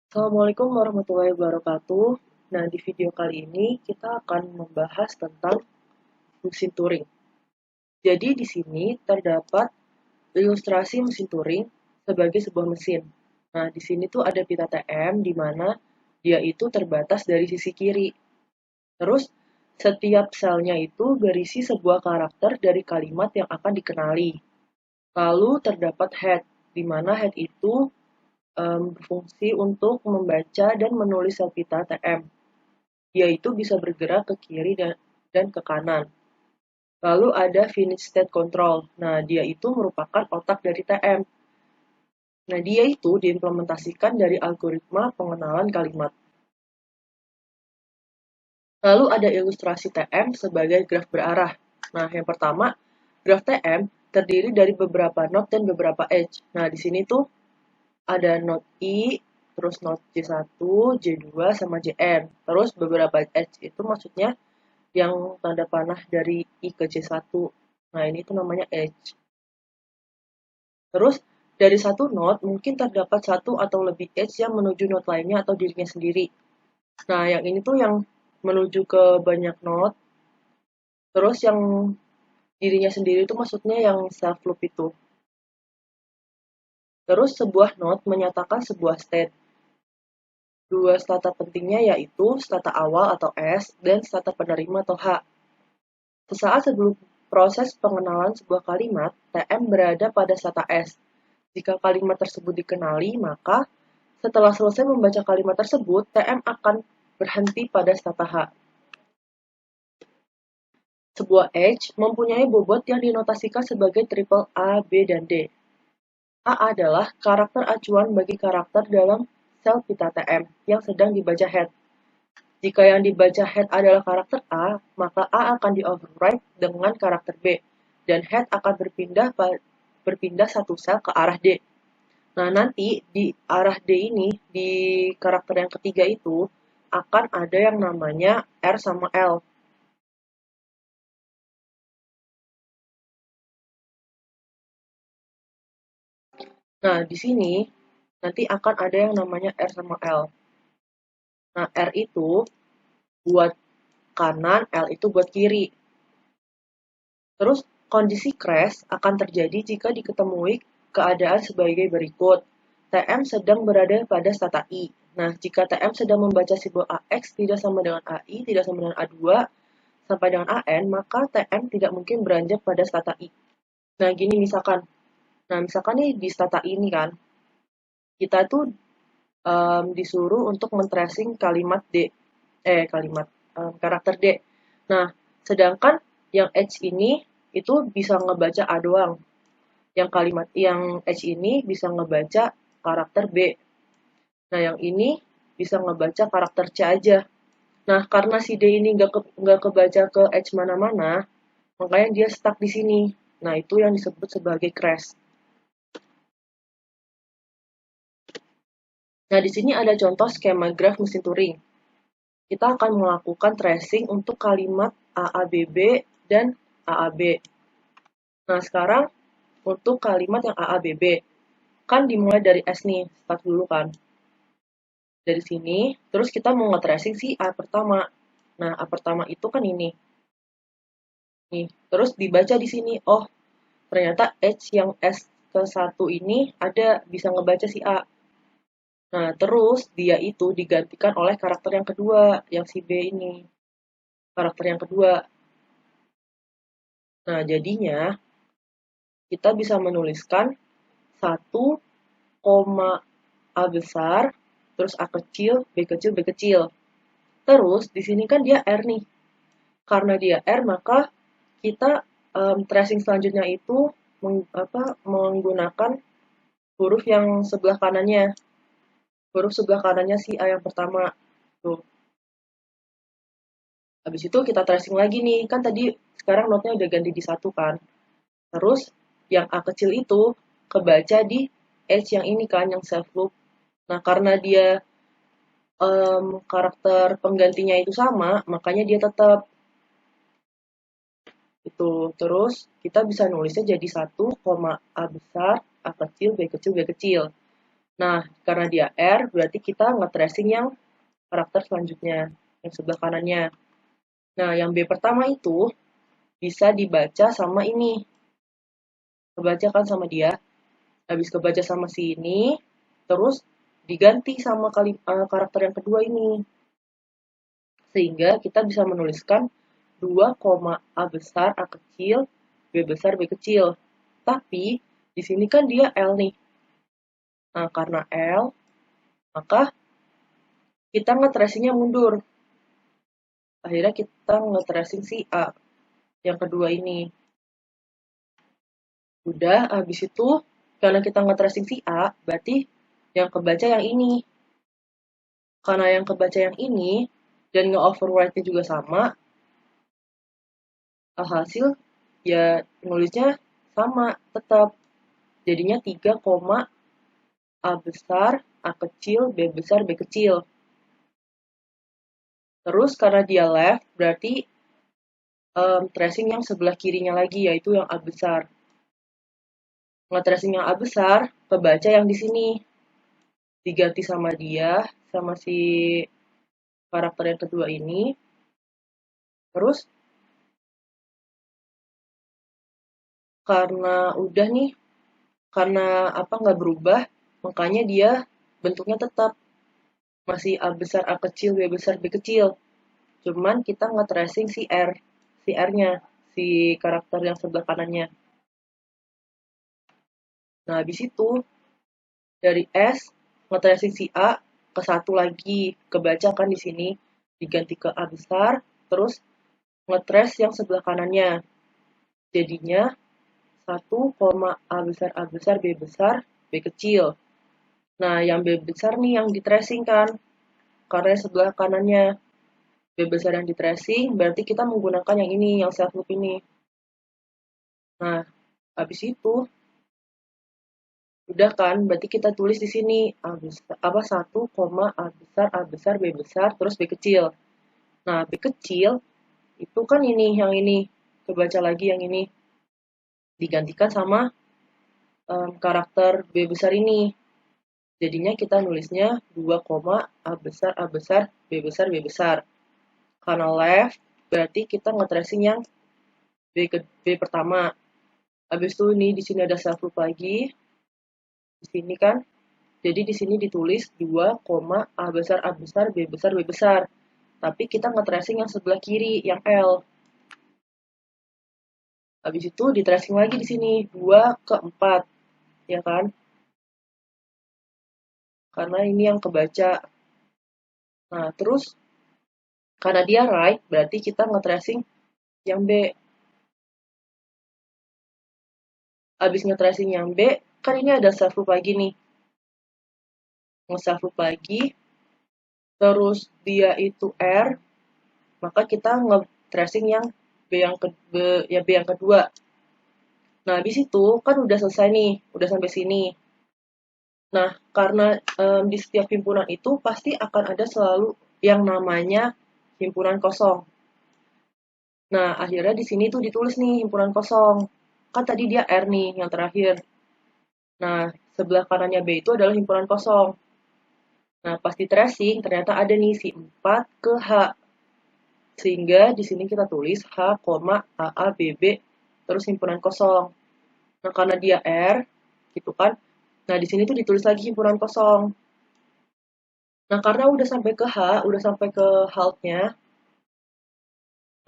Assalamualaikum warahmatullahi wabarakatuh. Nah, di video kali ini kita akan membahas tentang mesin Turing. Jadi, di sini terdapat ilustrasi mesin Turing sebagai sebuah mesin. Nah, di sini tuh ada pita TM di mana dia itu terbatas dari sisi kiri. Terus, setiap selnya itu berisi sebuah karakter dari kalimat yang akan dikenali. Lalu terdapat head, di mana head itu berfungsi untuk membaca dan menulis sel pita TM. Dia itu bisa bergerak ke kiri dan ke kanan. Lalu ada finite state control. Nah, dia itu merupakan otak dari TM. Nah, dia itu diimplementasikan dari algoritma pengenalan kalimat. Lalu ada ilustrasi TM sebagai graf berarah. Nah, yang pertama, graf TM terdiri dari beberapa node dan beberapa edge. Nah, di sini tuh ada node I, terus node J1, J2, sama Jn. Terus beberapa edge itu maksudnya yang tanda panah dari I ke J1. Nah, ini tuh namanya edge. Terus, dari satu node mungkin terdapat satu atau lebih edge yang menuju node lainnya atau dirinya sendiri. Nah, yang ini tuh yang menuju ke banyak node. Terus yang dirinya sendiri itu maksudnya yang self loop itu. Terus sebuah node menyatakan sebuah state. Dua stata pentingnya yaitu stata awal atau S dan stata penerima atau H. Sesaat sebelum proses pengenalan sebuah kalimat, TM berada pada stata S. Jika kalimat tersebut dikenali, maka setelah selesai membaca kalimat tersebut, TM akan berhenti pada stata H. Sebuah edge mempunyai bobot yang dinotasikan sebagai triple A, B, dan D. A adalah karakter acuan bagi karakter dalam sel pita TM yang sedang dibaca head. Jika yang dibaca head adalah karakter A, maka A akan di-override dengan karakter B, dan head akan berpindah satu sel ke arah D. Nah, nanti di arah D ini, di karakter yang ketiga itu, akan ada yang namanya R sama L. Nah, di sini nanti akan ada yang namanya R sama L. Nah, R itu buat kanan, L itu buat kiri. Terus, kondisi crash akan terjadi jika diketemui keadaan sebagai berikut. TM sedang berada pada stata I. Nah, jika TM sedang membaca simbol AX tidak sama dengan AI, tidak sama dengan A2, sampai dengan AN, maka TM tidak mungkin beranjak pada stata I. Nah, gini misalkan. Nah, misalkan nih di stata ini kan, kita tuh disuruh untuk men-tracing kalimat D, karakter D. Nah, sedangkan yang H ini itu bisa ngebaca A doang. Yang H ini bisa ngebaca karakter B. Nah, yang ini bisa ngebaca karakter C aja. Nah, karena si D ini nggak kebaca ke H mana-mana, makanya dia stuck di sini. Nah, itu yang disebut sebagai crash. Nah, di sini ada contoh skema graf mesin Turing. Kita akan melakukan tracing untuk kalimat AABB dan AAB. Nah, sekarang untuk kalimat yang AABB, kan dimulai dari S nih, start dulu kan. Dari sini, terus kita mau nge-tracing si A pertama. Nah, A pertama itu kan ini. Nih, terus dibaca di sini, oh, ternyata H yang S ke 1 ini ada, bisa ngebaca si A. Nah, terus dia itu digantikan oleh karakter yang kedua, yang si B ini. Karakter yang kedua. Nah, jadinya kita bisa menuliskan 1, A besar, terus A kecil, B kecil, B kecil. Terus, di sini kan dia R nih. Karena dia R, maka kita tracing selanjutnya itu menggunakan huruf yang sebelah kanannya. Huruf sebelah kanannya si A yang pertama. Tuh. Habis itu kita tracing lagi nih. Kan tadi sekarang notnya udah ganti di 1 kan. Terus yang A kecil itu kebaca di H yang ini kan, yang self loop. Nah, karena dia karakter penggantinya itu sama, makanya dia tetap itu. Terus kita bisa nulisnya jadi 1, A besar, A kecil, B kecil, B kecil. Nah, karena dia R, berarti kita nge-tracing yang karakter selanjutnya, yang sebelah kanannya. Nah, yang B pertama itu bisa dibaca sama ini. Kebaca kan sama dia. Habis kebaca sama si ini, terus diganti sama karakter yang kedua ini. Sehingga kita bisa menuliskan 2, A besar, A kecil, B besar, B kecil. Tapi, di sini kan dia L nih. Nah, karena L, maka kita nge-tracingnya mundur. Akhirnya kita nge-tracing si A, yang kedua ini. Udah, habis itu, karena kita nge-tracing si A, berarti yang kebaca yang ini. Karena yang kebaca yang ini, dan nge-overwrite-nya juga sama, hasil ya nulisnya sama, tetap. Jadinya 3, A besar, A kecil, B besar, B kecil. Terus karena dia left, berarti tracing yang sebelah kirinya lagi, yaitu yang A besar. Nge-tracing yang A besar, kebaca yang di sini. Diganti sama dia, sama si karakter yang kedua ini. Terus, karena udah nih, karena apa nggak berubah, makanya dia bentuknya tetap. Masih A besar, A kecil, B besar, B kecil. Cuman kita nge-tracing si R-nya, si karakter yang sebelah kanannya. Nah, habis itu, dari S, nge-tracing si A ke satu lagi. Kebaca kan di sini, diganti ke A besar, terus nge-trace yang sebelah kanannya. Jadinya 1, A besar, B besar, B kecil. Nah, yang B besar nih yang di-tracing kan, karena sebelah kanannya. B besar yang di-tracing, berarti kita menggunakan yang ini, yang self loop ini. Nah, habis itu, udah kan, berarti kita tulis di sini A besar, apa 1, A besar, B besar, terus B kecil. Nah, B kecil itu kan ini, yang ini. Kebaca lagi yang ini. Digantikan sama karakter B besar ini. Jadinya kita nulisnya 2, A besar, A besar, B besar, B besar. Karena left, berarti kita nge-tracing yang B pertama. Habis itu ini di sini ada self loop lagi. Di sini kan. Jadi di sini ditulis 2, A besar, A besar, B besar, B besar. Tapi kita nge-tracing yang sebelah kiri, yang L. Habis itu di tracing lagi di sini 2 ke 4, ya kan? Karena ini yang kebaca. Nah, terus karena dia right, berarti kita nge-tracing yang B. Habis nge-tracing yang B, kan ini ada self loop lagi nih. Nge-self loop lagi, terus dia itu R, maka kita nge-tracing yang B yang kedua. Nah, habis itu kan udah selesai nih, udah sampai sini. Nah, karena di setiap himpunan itu pasti akan ada selalu yang namanya himpunan kosong. Nah, akhirnya di sini tuh ditulis nih himpunan kosong. Kan tadi dia R nih yang terakhir. Nah, sebelah kanannya B itu adalah himpunan kosong. Nah, pas di tracing ternyata ada nih si 4 ke H. Sehingga di sini kita tulis H, AA, BB, terus himpunan kosong. Nah, karena dia R, gitu kan. Nah, di sini tuh ditulis lagi himpunan kosong. Nah, karena udah sampai ke H, udah sampai ke haltnya,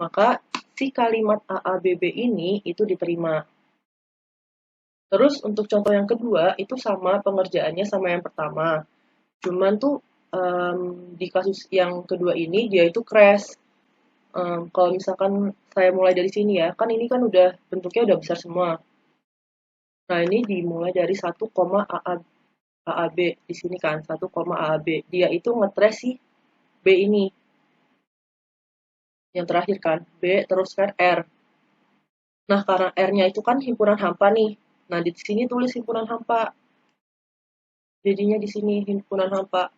maka si kalimat AABB ini itu diterima. Terus untuk contoh yang kedua, itu sama pengerjaannya sama yang pertama. Cuman tuh di kasus yang kedua ini, dia itu crash. Kalau misalkan saya mulai dari sini ya, kan ini kan udah bentuknya udah besar semua. Nah, ini dimulai dari 1, AAB di sini kan, 1, AAB. Dia itu nge-trace si B ini. Yang terakhir kan, B terus kan R. Nah, karena R-nya itu kan himpunan hampa nih. Nah, di sini tulis himpunan hampa. Jadinya di sini himpunan hampa.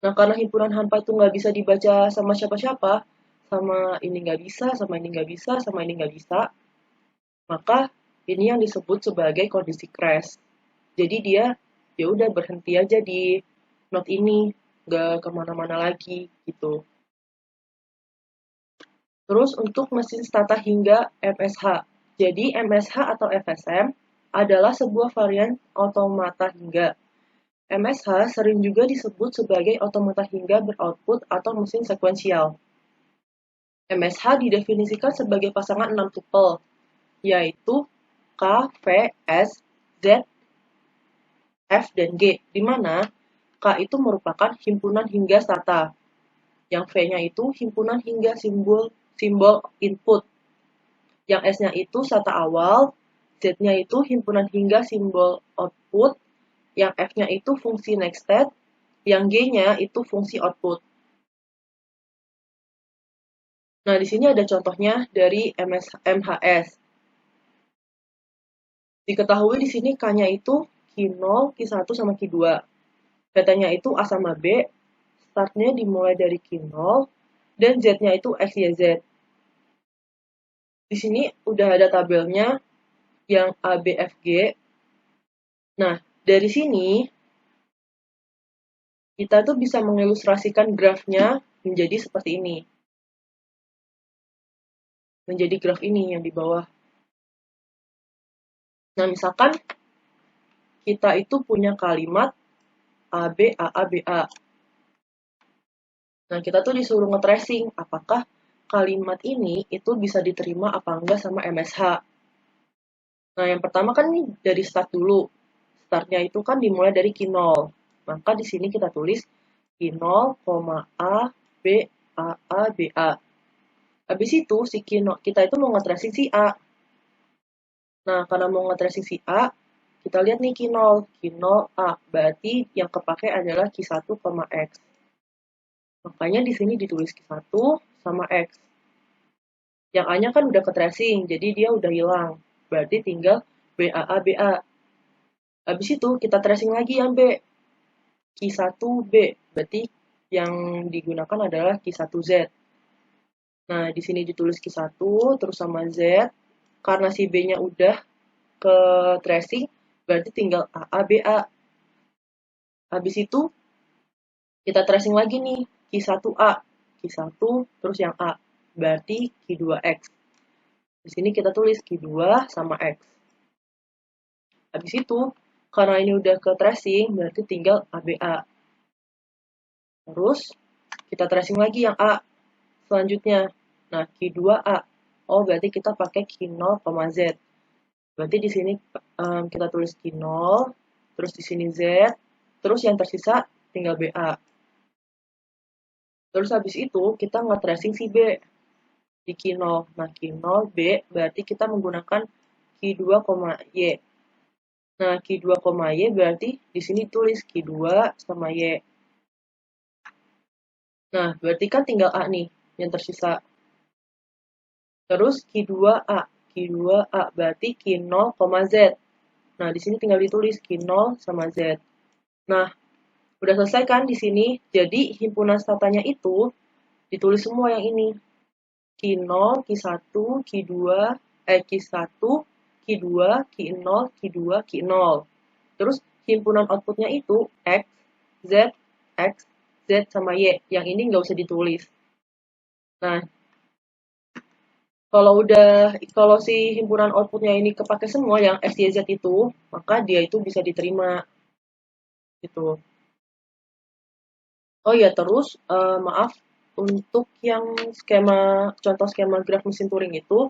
Nah, karena himpunan hampa itu nggak bisa dibaca sama siapa-siapa, sama ini nggak bisa, sama ini nggak bisa, sama ini nggak bisa, maka ini yang disebut sebagai kondisi crash. Jadi dia ya udah berhenti aja di node ini, nggak kemana-mana lagi gitu. Terus untuk mesin stata hingga MSH. Jadi MSH atau FSM adalah sebuah varian otomata hingga. MSH sering juga disebut sebagai otomata hingga beroutput atau mesin sekuensial. MSH didefinisikan sebagai pasangan 6 tupel, yaitu K, V, S, Z, F, dan G, di mana K itu merupakan himpunan hingga stata, yang V-nya itu himpunan hingga simbol input, yang S-nya itu stata awal, Z-nya itu himpunan hingga simbol output, yang F-nya itu fungsi next state, yang G-nya itu fungsi output. Nah, di sini ada contohnya dari MHS. Diketahui di sini K-nya itu Q0, Q1, sama Q2. Datanya itu A sama B, startnya dimulai dari Q0, dan Z-nya itu X, Y, Z. Di sini udah ada tabelnya yang A, B, F, G. Nah, dari sini kita tuh bisa mengilustrasikan grafnya menjadi seperti ini. Menjadi graf ini yang di bawah. Nah, misalkan kita itu punya kalimat A, B, A, A, B, A. Nah, kita tuh disuruh nge-tracing apakah kalimat ini itu bisa diterima apa enggak sama MSH. Nah, yang pertama kan nih dari start dulu. Startnya itu kan dimulai dari Q0. Maka di sini kita tulis Q0, A, B, A, B, A. Habis itu si Q0, kita itu mau nge-tracing si A. Nah, karena mau nge-tracing si A, kita lihat nih Q0, A. Berarti yang kepakai adalah Q1, X. Makanya di sini ditulis Q1 sama X. Yang A-nya kan udah ke-tracing, jadi dia udah hilang. Berarti tinggal BAA, BA. Habis itu kita tracing lagi yang B. Q1B. Berarti yang digunakan adalah Q1Z. Nah, di sini ditulis Q1 terus sama Z. Karena si B-nya udah ke tracing, berarti tinggal AA, BA. Habis itu kita tracing lagi nih Q1A. Q1 terus yang A. Berarti Q2X. Di sini kita tulis Q2 sama X. Habis itu, karena ini udah ke tracing, berarti tinggal ABA. Terus, kita tracing lagi yang A selanjutnya. Nah, Q2A. Oh, berarti kita pakai Q0, Z. Berarti di sini kita tulis Q0, terus di sini Z, terus yang tersisa tinggal BA. Terus habis itu, kita nge-tracing si B di Q0. Nah, Q0, B, berarti kita menggunakan Q2, Y. Nah, Q2, Y berarti di sini tulis Q2 sama Y. Nah, berarti kan tinggal A nih yang tersisa. Terus Q2A. Q2A berarti Q0, Z. Nah, di sini tinggal ditulis Q0 sama Z. Nah, udah selesai kan di sini. Jadi, himpunan statanya itu ditulis semua yang ini. Q0, Q1, Q2, Q1, Q2, Q0, Q2, Q0. Terus himpunan outputnya itu X, Z, sama Y. Yang ini nggak usah ditulis. Nah, kalau si himpunan outputnya ini kepake semua yang X, Y, Z itu, maka dia itu bisa diterima. Gitu. Oh ya, terus maaf, untuk yang contoh skema graf mesin Turing itu,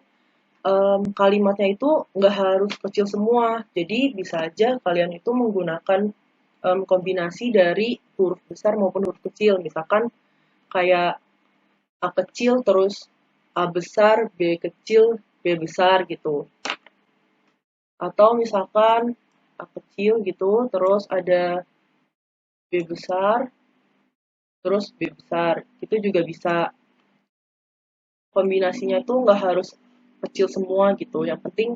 kalimatnya itu nggak harus kecil semua. Jadi bisa aja kalian itu menggunakan kombinasi dari huruf besar maupun huruf kecil. Misalkan kayak A kecil terus A besar, B kecil, B besar gitu. Atau misalkan A kecil gitu, terus ada B besar, terus B besar. Itu juga bisa. Kombinasinya tuh nggak harus kecil semua gitu. Yang penting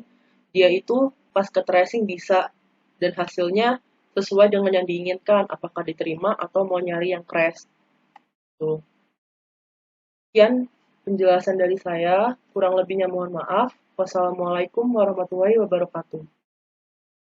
dia itu pas ke tracing bisa dan hasilnya sesuai dengan yang diinginkan, apakah diterima atau mau nyari yang crash. Tuh. Sekian penjelasan dari saya, kurang lebihnya mohon maaf. Wassalamualaikum warahmatullahi wabarakatuh.